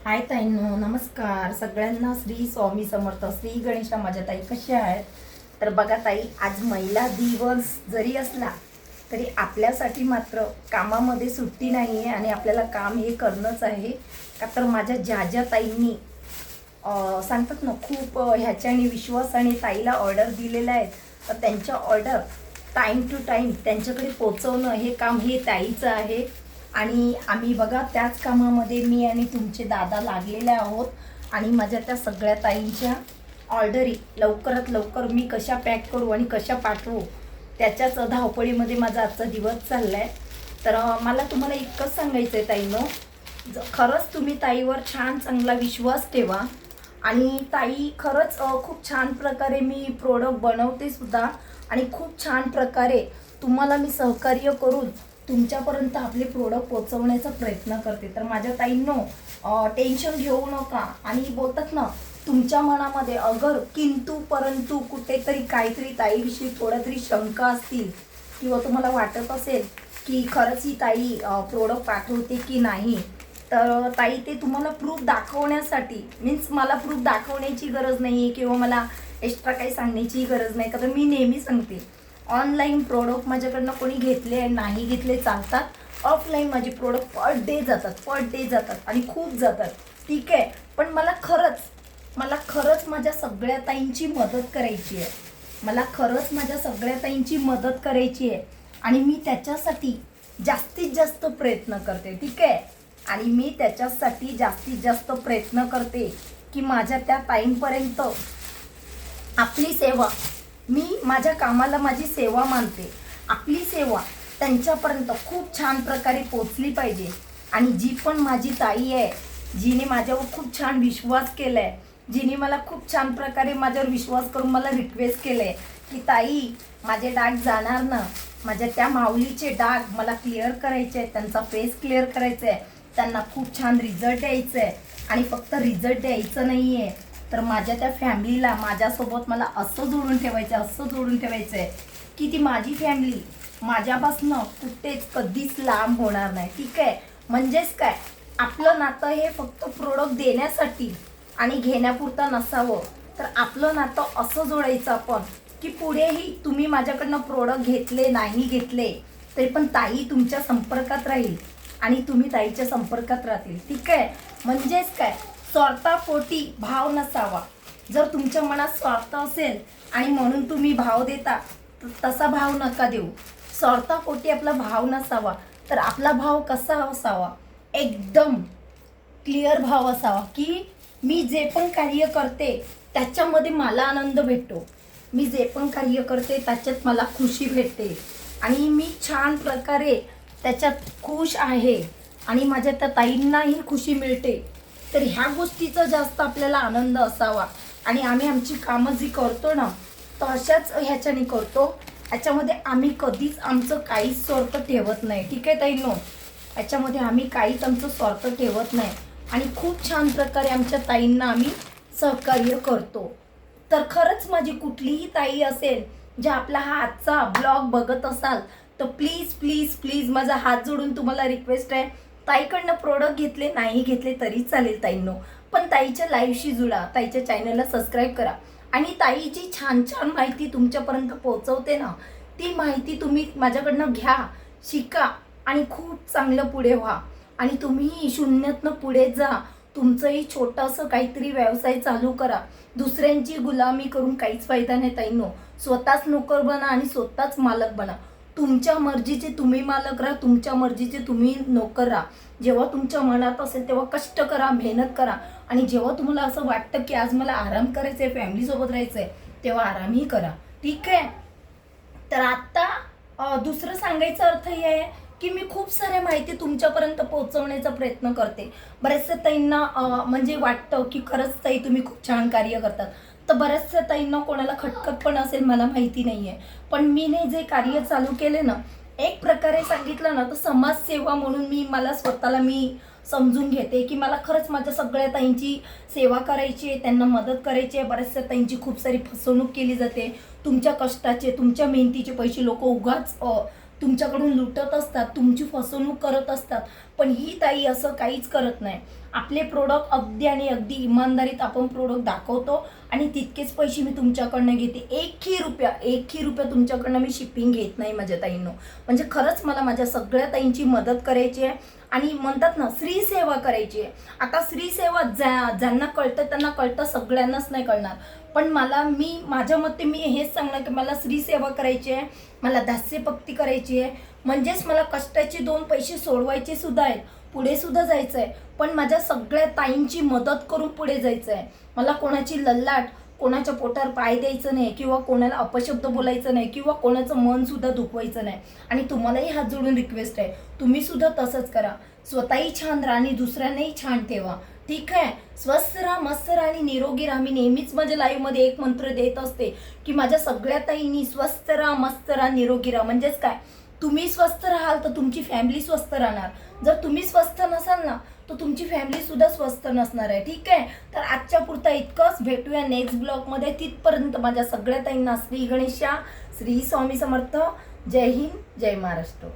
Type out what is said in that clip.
हाय ताईंनो, नमस्कार सगळ्यांना. श्री स्वामी समर्थ, श्री गणेशा. माझ्या ताई कशा आहेत? तर बघा ताई, आज महिला दिवस जरी असला तरी आपल्यासाठी मात्र कामामध्ये सुट्टी नाही आहे आणि आपल्याला काम हे करणंच आहे. का तर माझ्या ज्या ताईंनी सांगतात ना, खूप ह्याच्याने विश्वासाने ताईला ऑर्डर दिलेल्या आहेत, तर त्यांच्या ऑर्डर टाईम टू टाईम त्यांच्याकडे पोचवणं हे काम हे ताईचं आहे. आणि आम्ही बघा त्याच कामामध्ये मी आणि तुमचे दादा लागलेले आहोत. आणि माझ्या त्या सगळ्या ताईंच्या ऑर्डरी लवकरात लवकर मी कशा पॅक करू आणि कशा पाठवू त्याच्याच धावपळीमध्ये माझा आजचा दिवस चालला आहे. तर मला तुम्हाला इतकंच सांगायचं आहे ताईंनो, खरंच तुम्ही ताईवर छान चांगला विश्वास ठेवा. आणि ताई खरंच खूप छान प्रकारे मी प्रोडक्ट बनवते सुद्धा आणि खूप छान प्रकारे तुम्हाला मी सहकार्य करून तुमच्यापर्यंत आपले प्रोडक्ट पोहोचवण्याचा प्रयत्न करते. तर माझ्या ताईंनो, टेन्शन घेऊ नका. आणि बोलतात ना, तुमच्या मनामध्ये अगर किंतु परंतु कुठेतरी काहीतरी ताईविषयी थोड्या तरी शंका असतील किंवा तुम्हाला वाटत असेल की खरंच ही ताई प्रोडक्ट पाठवते की नाही, तर ताई ते तुम्हाला प्रूफ दाखवण्यासाठी, मीन्स मला प्रूफ दाखवण्याची गरज नाही आहे किंवा मला एक्स्ट्रा काही सांगण्याची गरज नाही. कारण मी नेहमी सांगते, ऑनलाईन प्रोडक्ट माझ्याकडनं कोणी घेतले नाही घेतले चालतात. ऑफलाईन माझे प्रोडक्ट पर डे जातात आणि खूप जातात, ठीक आहे. पण मला खरंच माझ्या सगळ्या ताईंची मदत करायची आहे. माझ्या सगळ्या ताईंची मदत करायची आहे. आणि मी त्याच्यासाठी जास्तीत जास्त प्रयत्न करते, ठीक आहे. आणि मी त्याच्यासाठी जास्तीत जास्त प्रयत्न करते की माझ्या त्या ताईंपर्यंत आपली सेवा, मी माझ्या कामाला माझी सेवा मानते, आपली सेवा त्यांच्यापर्यंत खूप छान प्रकारे पोचली पाहिजे. आणि जी पण माझी ताई आहे, जिने माझ्यावर खूप छान विश्वास केला आहे, जिने मला खूप छान प्रकारे माझ्यावर विश्वास करून मला रिक्वेस्ट केलं आहे की ताई माझे डाग जाणार ना, माझ्या त्या माऊलीचे डाग मला क्लिअर करायचे आहेत, त्यांचा फेस क्लिअर करायचा आहे, त्यांना खूप छान रिझल्ट द्यायचं आहे. आणि फक्त रिझल्ट द्यायचं नाही आहे, तर माझ्या त्या फॅमिलीला माझ्यासोबत मला असं जोडून ठेवायचं आहे की ती माझी फॅमिली माझ्यापासनं कुठेच कधीच लांब होणार नाही, ठीक आहे. म्हणजेच काय, आपलं नातं हे फक्त प्रोडक्ट देण्यासाठी आणि घेण्यापुरता नसावं, तर आपलं नातं असं जोडायचं आपण की पुढेही तुम्ही माझ्याकडनं प्रोडक्ट घेतले नाही घेतले तरी पण ताई तुमच्या संपर्कात राहील आणि तुम्ही ताईच्या संपर्कात राहतील, ठीक आहे. म्हणजेच काय, स्वार्थापोटी भाव नसावा. जर तुमच्या मनात स्वार्थ असेल आणि म्हणून तुम्ही भाव देता, तसा भाव नका देऊ. स्वार्थापोटी आपला भाव नसावा. तर आपला भाव कसा असावा, एकदम क्लिअर भाव असावा की मी जे पण कार्य करते त्याच्यामध्ये मला आनंद भेटतो, मी जे पण कार्य करते त्याच्यात मला खुशी भेटते आणि मी छान प्रकारे त्याच्यात खुश आहे आणि माझ्या त्या ताईंनाही खुशी मिळते. तर ह्या गोष्टीचा जास्त आपल्याला आनंद असावा. आणि आम्ही आमची कामं जी करतो ना, तर अशाच ह्याच्याने करतो. ह्याच्यामध्ये आम्ही कधीच आमचं काहीच स्वार्थ ठेवत नाही, ठीक आहे ताईंनो. ह्याच्यामध्ये आम्ही काहीच आमचं स्वार्थ ठेवत नाही आणि खूप छान प्रकारे आमच्या ताईंना आम्ही सहकार्य करतो. तर खरंच माझी कुठलीही ताई असेल जे आपला हा आजचा ब्लॉग बघत असाल, तर प्लीज प्लीज प्लीज माझा हात जोडून तुम्हाला रिक्वेस्ट आहे, ताईकडनं प्रोडक्ट घेतले नाही घेतले तरी चालेल ताईंनो, पण ताईच्या लाईव्हशी जुळा, ताईच्या चॅनलला सबस्क्राईब करा. आणि ताई जी छान छान माहिती तुमच्यापर्यंत पोहोचवते ना, ती माहिती तुम्ही माझ्याकडनं घ्या, शिका आणि खूप चांगलं पुढे व्हा. आणि तुम्ही शून्यातनं पुढे जा. तुमचंही छोटंसं काहीतरी व्यवसाय चालू करा. दुसऱ्यांची गुलामी करून काहीच फायदा नाही ताईंनो. स्वतःच नोकर बना आणि स्वतःच मालक बना. तुमच्या मर्जीचे तुम्ही मालक राहा, तुमच्या मर्जीचे तुम्ही नोकर राहा. जेव्हा तुमच्या मनात असेल तेव्हा कष्ट करा, मेहनत करा. आणि जेव्हा तुम्हाला असं वाटतं की आज मला आराम करायचा आहे, फॅमिलीसोबत राहायचं आहे, तेव्हा आरामही करा, ठीक आहे. तर आता दुसरं सांगायचा अर्थ हे आहे की मी खूप साऱ्या माहिती तुमच्यापर्यंत पोहोचवण्याचा प्रयत्न करते. बऱ्याचशा ताईंना म्हणजे वाटतं की खरंच ताई तुम्ही खूप छान कार्य करतात, तर बऱ्याचशा ताईंना कोणाला खटखट पण असेल, मला माहिती नाही आहे. पण मीने जे कार्य चालू केले ना, एक प्रकारे सांगितलं ना, तर समाजसेवा म्हणून मला स्वतःला समजून घेते की मला खरंच माझ्या सगळ्या ताईंची सेवा करायची आहे, त्यांना मदत करायची आहे. बऱ्याचशा ताईंची खूप सारी फसवणूक केली जाते. तुमच्या कष्टाचे, तुमच्या मेहनतीचे पैसे लोक उगाच तुमच्याकडून लुटत असतात, तुमची फसवणूक करत असतात. पण ही ताई असं काहीच करत नाही. आपले प्रोडक्ट अगदी आणि अगदी इमानदारीत आपण प्रोडक्ट दाखवतो आणि तितकेच पैसे मी तुमच्याकडनं घेते. एकही रुपया तुमच्याकडनं मी शिपिंग घेत नाही माझ्या ताईंनो. म्हणजे खरंच मला माझ्या सगळ्या ताईंची मदत करायची आहे आणि म्हणतात ना स्त्री सेवा करायची आहे. आता स्त्री सेवा ज्यांना कळतं त्यांना कळतं, सगळ्यांनाच नाही कळणार. पण माझ्या मते मी हेच सांगणार की मला स्त्री सेवा करायची आहे, मला दास्यभक्ती करायची आहे. म्हणजेच मला कष्टाचे 2 पैसे सोडवायचे सुद्धा आहेत, पुढे सुद्धा जायचं आहे. पण माझ्या सगळ्या ताईंची मदत करून पुढे जायचं आहे. मला कोणाची लल्लाट, कोणाच्या पोटावर पाय द्यायचं नाही किंवा कोणाला अपशब्द बोलायचं नाही किंवा कोणाचं मन सुद्धा दुखवायचं नाही. आणि तुम्हालाही हात जोडून रिक्वेस्ट आहे, तुम्ही सुद्धा तसंच करा. स्वतःही छान राहा आणि दुसऱ्यांनाही छान ठेवा. ठीक आहे, स्वस्थ राहा, मस्त राहा आणि निरोगी राहा. मी नेहमीच माझ्या लाईव्हमध्ये एक मंत्र देत असते की माझ्या सगळ्या ताईंनी स्वस्थ राहा, मस्त राहा, निरोगी राहा. म्हणजेच काय, तुम्ही स्वस्थ राहाल तर तुमची फॅमिली स्वस्थ राहणार. जर तुम्ही स्वस्थ नसाल ना तर तुमची फॅमिली सुद्धा स्वस्थ नसणार आहे. ठीक आहे, तर आजच्या पुरता इतकंच. भेटूया नेक्स्ट ब्लॉगमध्ये. तिथपर्यंत माझ्या सगळ्या ताईंना श्री गणेशा, श्री स्वामी समर्थ. जय हिंद, जय महाराष्ट्र.